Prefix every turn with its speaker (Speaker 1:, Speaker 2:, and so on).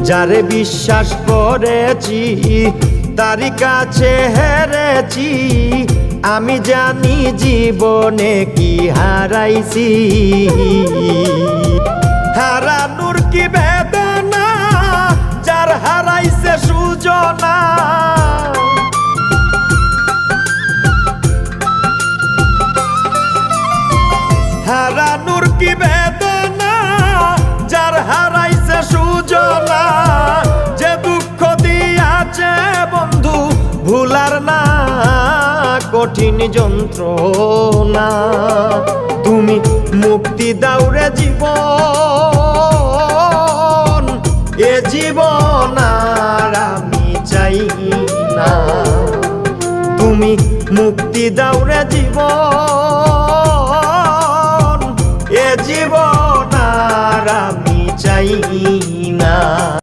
Speaker 1: যারে বিশ্বাস করেছি তারি কাছে হেরেছি, আমি জানি জীবনে কি হারাইছি। হারানোর কি বেদনা, যার হারাইছে সুজনা। হারানোর কি বেদনা, যার হারাইছে সুজনা। যে দুঃখ দিয়াছে বন্ধু ভুলার না কঠিন যন্ত্রণা। তুমি মুক্তি দাও রে জীবন, এ জীবন আর আমি চাই না। তুমি মুক্তি দাও রে জীবন, এ জীবন আর আমি চাই